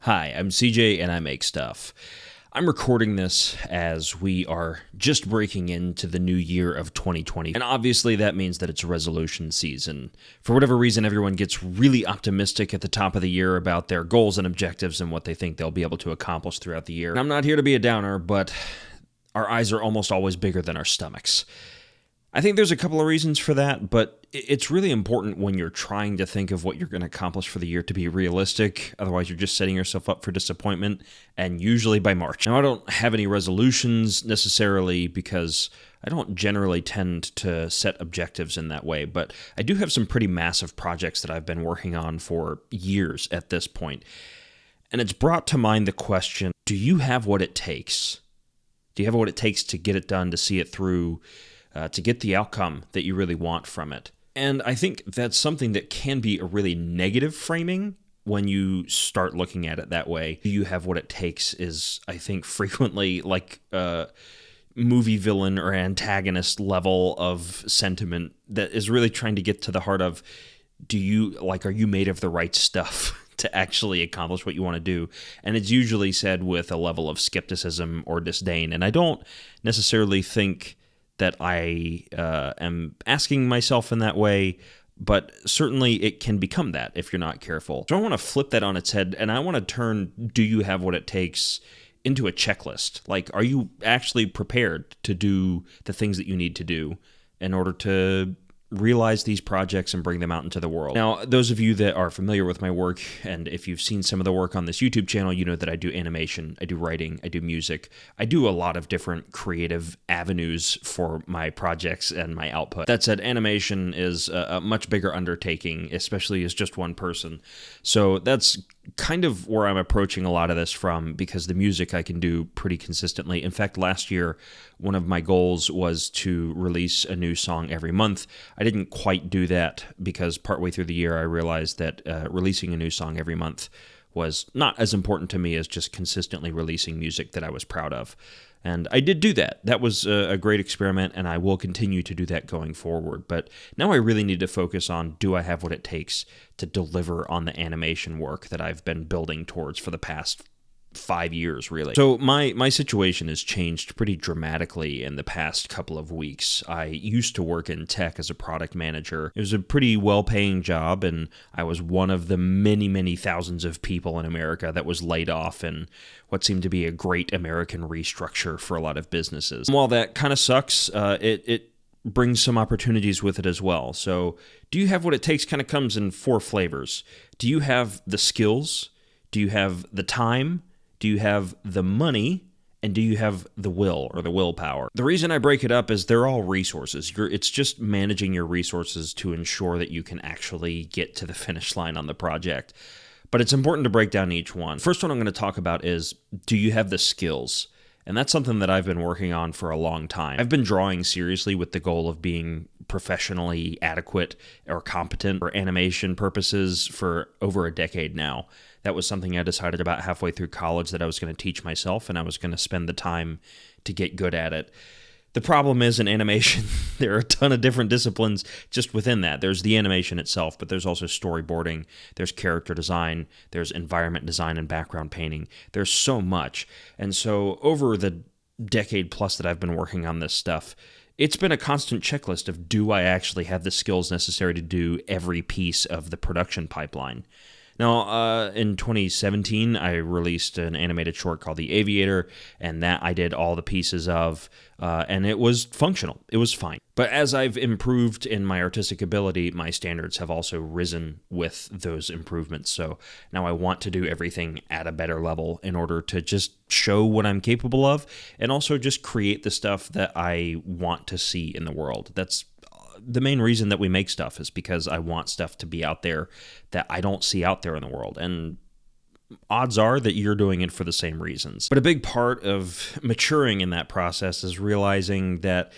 Hi, I'm CJ and I make stuff. I'm recording this as we are just breaking into the new year of 2020, and obviously that means that it's resolution season. For whatever reason, everyone gets really optimistic at the top of the year about their goals and objectives and what they think they'll be able to accomplish throughout the year. And I'm not here to be a downer, but our eyes are almost always bigger than our stomachs. I think there's a couple of reasons for that, but it's really important when you're trying to think of what you're going to accomplish for the year to be realistic. Otherwise, you're just setting yourself up for disappointment, and usually by March. Now, I don't have any resolutions necessarily because I don't generally tend to set objectives in that way, but I do have some pretty massive projects that I've been working on for years at this point. And it's brought to mind the question, do you have what it takes? Do you have what it takes to get it done, to see it through, to get the outcome that you really want from it? And I think that's something that can be a really negative framing when you start looking at it that way. Do you have what it takes is, I think, frequently like a movie villain or antagonist level of sentiment that is really trying to get to the heart of, are you made of the right stuff to actually accomplish what you want to do? And it's usually said with a level of skepticism or disdain. And I don't necessarily think that I am asking myself in that way, but certainly it can become that if you're not careful. So I want to flip that on its head, and I want to turn do you have what it takes into a checklist. Like, are you actually prepared to do the things that you need to do in order to realize these projects and bring them out into the world? Now, those of you that are familiar with my work, and if you've seen some of the work on this YouTube channel, you know that I do animation, I do writing, I do music. I do a lot of different creative avenues for my projects and my output. That said, animation is a much bigger undertaking, especially as just one person. So that's kind of where I'm approaching a lot of this from, because the music I can do pretty consistently. In fact, last year, one of my goals was to release a new song every month. I didn't quite do that because partway through the year I realized that releasing a new song every month was not as important to me as just consistently releasing music that I was proud of. And I did do that. That was a great experiment, and I will continue to do that going forward. But now I really need to focus on, do I have what it takes to deliver on the animation work that I've been building towards for the past 5 years, really. So my situation has changed pretty dramatically in the past couple of weeks. I used to work in tech as a product manager. It was a pretty well-paying job, and I was one of the many, many thousands of people in America that was laid off in what seemed to be a great American restructure for a lot of businesses. And while that kind of sucks, it brings some opportunities with it as well. So do you have what it takes kind of comes in 4 flavors. Do you have the skills? Do you have the time? Do you have the money? And do you have the will or the willpower? The reason I break it up is they're all resources. It's just managing your resources to ensure that you can actually get to the finish line on the project. But it's important to break down each one. First one I'm going to talk about is, do you have the skills? And that's something that I've been working on for a long time. I've been drawing seriously with the goal of being professionally adequate or competent for animation purposes for over a decade now. That was something I decided about halfway through college that I was going to teach myself, and I was going to spend the time to get good at it. The problem is, in animation, there are a ton of different disciplines just within that. There's the animation itself, but there's also storyboarding, there's character design, there's environment design and background painting. There's so much. And so over the decade plus that I've been working on this stuff, it's been a constant checklist of, do I actually have the skills necessary to do every piece of the production pipeline? Now, in 2017, I released an animated short called The Aviator, and that I did all the pieces of, and it was functional. It was fine. But as I've improved in my artistic ability, my standards have also risen with those improvements. So now I want to do everything at a better level in order to just show what I'm capable of, and also just create the stuff that I want to see in the world. That's the main reason that we make stuff, is because I want stuff to be out there that I don't see out there in the world. And odds are that you're doing it for the same reasons. But a big part of maturing in that process is realizing that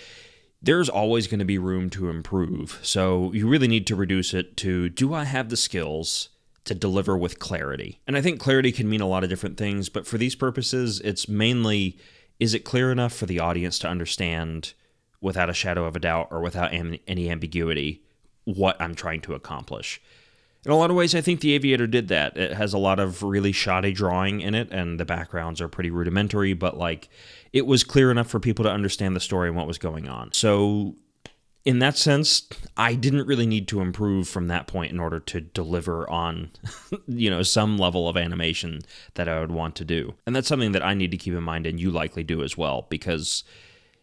there's always going to be room to improve. So you really need to reduce it to, do I have the skills to deliver with clarity? And I think clarity can mean a lot of different things, but for these purposes, it's mainly, is it clear enough for the audience to understand without a shadow of a doubt or without any ambiguity what I'm trying to accomplish? In a lot of ways, I think The Aviator did that. It has a lot of really shoddy drawing in it, and the backgrounds are pretty rudimentary, but like it was clear enough for people to understand the story and what was going on. So in that sense, I didn't really need to improve from that point in order to deliver on, some level of animation that I would want to do. And that's something that I need to keep in mind, and you likely do as well, because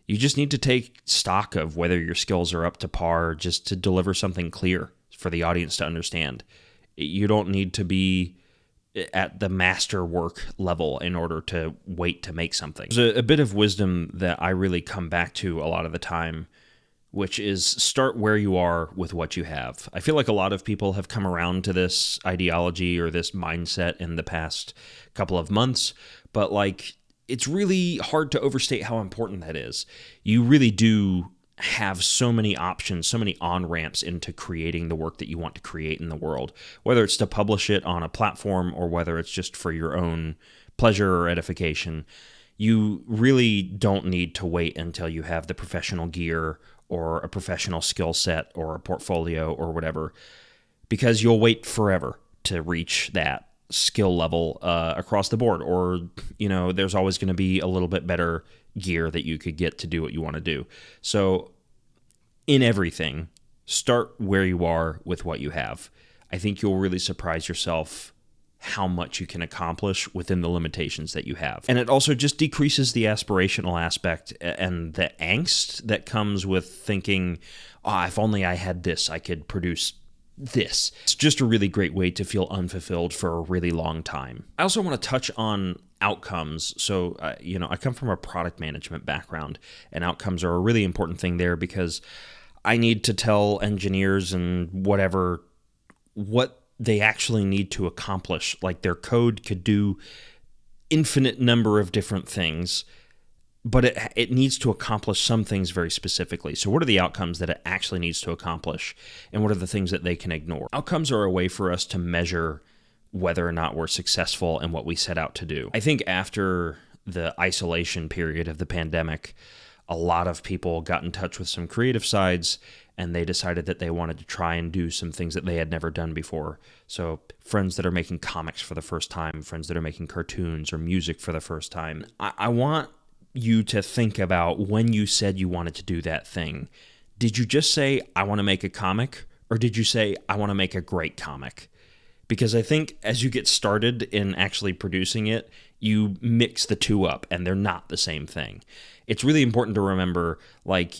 you just need to take stock of whether your skills are up to par just to deliver something clear for the audience to understand. You don't need to be at the masterwork level in order to wait to make something. There's a bit of wisdom that I really come back to a lot of the time, which is start where you are with what you have. I feel like a lot of people have come around to this ideology or this mindset in the past couple of months, but like it's really hard to overstate how important that is. You really do have so many options, so many on-ramps into creating the work that you want to create in the world, whether it's to publish it on a platform or whether it's just for your own pleasure or edification. You really don't need to wait until you have the professional gear or a professional skill set or a portfolio or whatever, because you'll wait forever to reach that skill level across the board. Or, there's always going to be a little bit better gear that you could get to do what you want to do. So in everything, start where you are with what you have. I think you'll really surprise yourself how much you can accomplish within the limitations that you have. And it also just decreases the aspirational aspect and the angst that comes with thinking, if only I had this, I could produce this. It's just a really great way to feel unfulfilled for a really long time. I also want to touch on outcomes. So, I come from a product management background, and outcomes are a really important thing there because I need to tell engineers and whatever what they actually need to accomplish. Like their code could do infinite number of different things, but it needs to accomplish some things very specifically. So what are the outcomes that it actually needs to accomplish, and what are the things that they can ignore? Outcomes are a way for us to measure whether or not we're successful in what we set out to do. I think after the isolation period of the pandemic, a lot of people got in touch with some creative sides, and they decided that they wanted to try and do some things that they had never done before. So friends that are making comics for the first time, friends that are making cartoons or music for the first time. I want you to think about when you said you wanted to do that thing. Did you just say, I want to make a comic? Or did you say, I want to make a great comic? Because I think as you get started in actually producing it, you mix the two up, and they're not the same thing. It's really important to remember,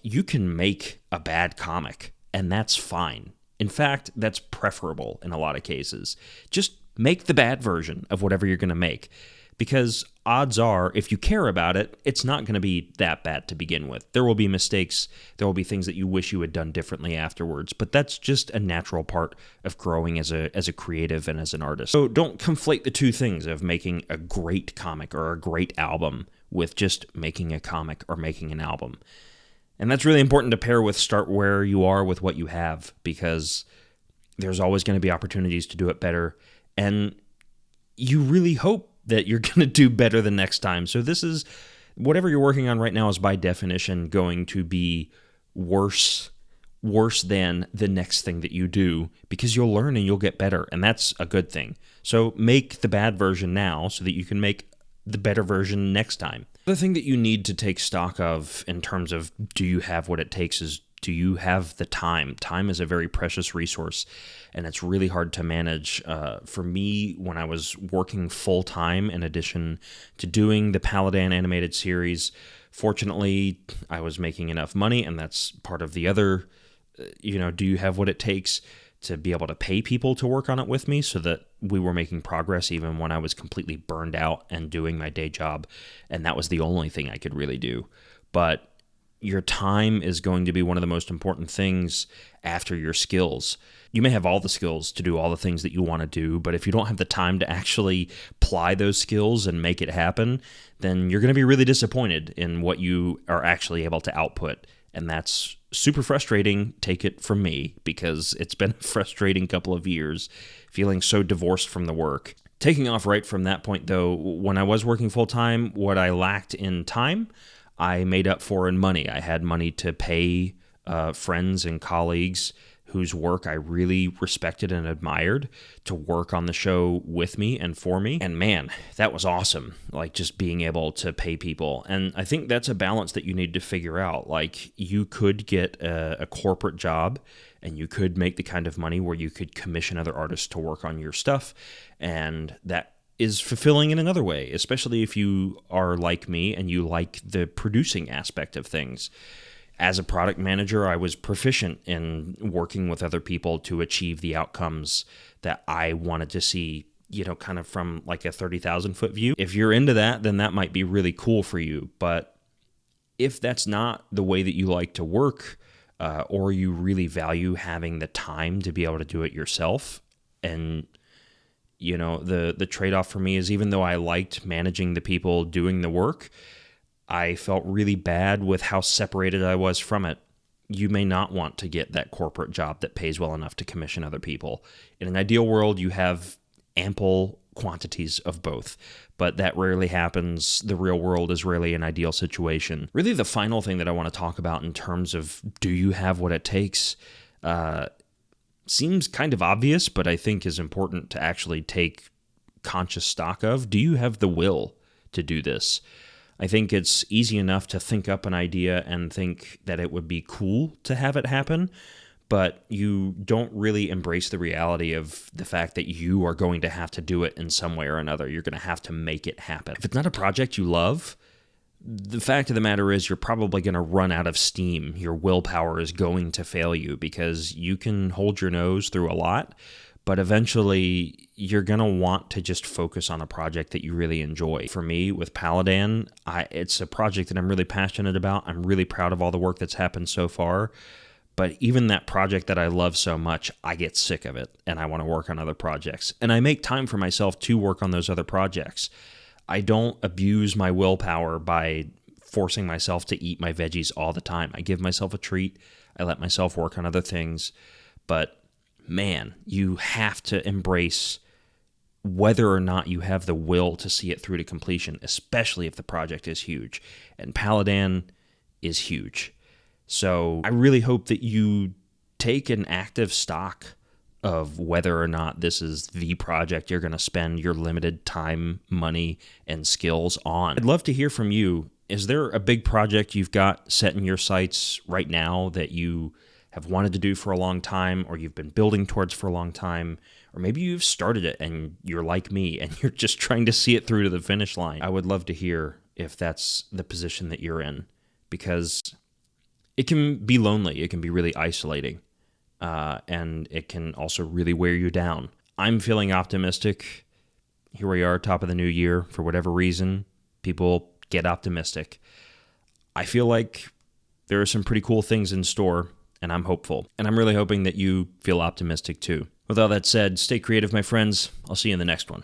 you can make a bad comic, and that's fine. In fact, that's preferable in a lot of cases. Just make the bad version of whatever you're going to make, because odds are, if you care about it, it's not going to be that bad to begin with. There will be mistakes. There will be things that you wish you had done differently afterwards, but that's just a natural part of growing as a creative and as an artist. So don't conflate the two things of making a great comic or a great album with just making a comic or making an album. And that's really important to pair with start where you are with what you have, because there's always going to be opportunities to do it better, and you really hope that you're going to do better the next time. So this is, whatever you're working on right now is by definition going to be worse than the next thing that you do, because you'll learn and you'll get better, and that's a good thing. So make the bad version now so that you can make the better version next time. The thing that you need to take stock of in terms of do you have what it takes is, do you have the time? Time is a very precious resource, and it's really hard to manage. For me, when I was working full-time in addition to doing the Paladin animated series, fortunately, I was making enough money, and that's part of the other, do you have what it takes to be able to pay people to work on it with me, so that we were making progress even when I was completely burned out and doing my day job, and that was the only thing I could really do. But your time is going to be one of the most important things after your skills. You may have all the skills to do all the things that you want to do, but if you don't have the time to actually apply those skills and make it happen, then you're going to be really disappointed in what you are actually able to output. And that's super frustrating, take it from me, because it's been a frustrating couple of years feeling so divorced from the work. Taking off right from that point, though, when I was working full-time, what I lacked in time, I made up for in money. I had money to pay friends and colleagues whose work I really respected and admired to work on the show with me and for me. And man, that was awesome. Like, just being able to pay people. And I think that's a balance that you need to figure out. Like, you could get a corporate job and you could make the kind of money where you could commission other artists to work on your stuff. And that is fulfilling in another way, especially if you are like me and you like the producing aspect of things. As a product manager, I was proficient in working with other people to achieve the outcomes that I wanted to see, kind of from like a 30,000 foot view. If you're into that, then that might be really cool for you. But if that's not the way that you like to work, or you really value having the time to be able to do it yourself, and the trade-off for me is, even though I liked managing the people doing the work, I felt really bad with how separated I was from it. You may not want to get that corporate job that pays well enough to commission other people. In an ideal world, you have ample quantities of both, but that rarely happens. The real world is rarely an ideal situation. Really, the final thing that I want to talk about in terms of do you have what it takes, seems kind of obvious, but I think is important to actually take conscious stock of. Do you have the will to do this? I think it's easy enough to think up an idea and think that it would be cool to have it happen, but you don't really embrace the reality of the fact that you are going to have to do it in some way or another. You're going to have to make it happen. If it's not a project you love, the fact of the matter is you're probably going to run out of steam. Your willpower is going to fail you, because you can hold your nose through a lot, but eventually you're going to want to just focus on a project that you really enjoy. For me, with Paladin, it's a project that I'm really passionate about. I'm really proud of all the work that's happened so far. But even that project that I love so much, I get sick of it and I want to work on other projects. And I make time for myself to work on those other projects. I don't abuse my willpower by forcing myself to eat my veggies all the time. I give myself a treat. I let myself work on other things. But man, you have to embrace whether or not you have the will to see it through to completion, especially if the project is huge. And Paladin is huge. So I really hope that you take an active stock of whether or not this is the project you're going to spend your limited time, money, and skills on. I'd love to hear from you. Is there a big project you've got set in your sights right now that you have wanted to do for a long time, or you've been building towards for a long time, or maybe you've started it and you're like me and you're just trying to see it through to the finish line? I would love to hear if that's the position that you're in, because it can be lonely. It can be really isolating. And it can also really wear you down. I'm feeling optimistic. Here we are, top of the new year. For whatever reason, people get optimistic. I feel like there are some pretty cool things in store, and I'm hopeful. And I'm really hoping that you feel optimistic too. With all that said, stay creative, my friends. I'll see you in the next one.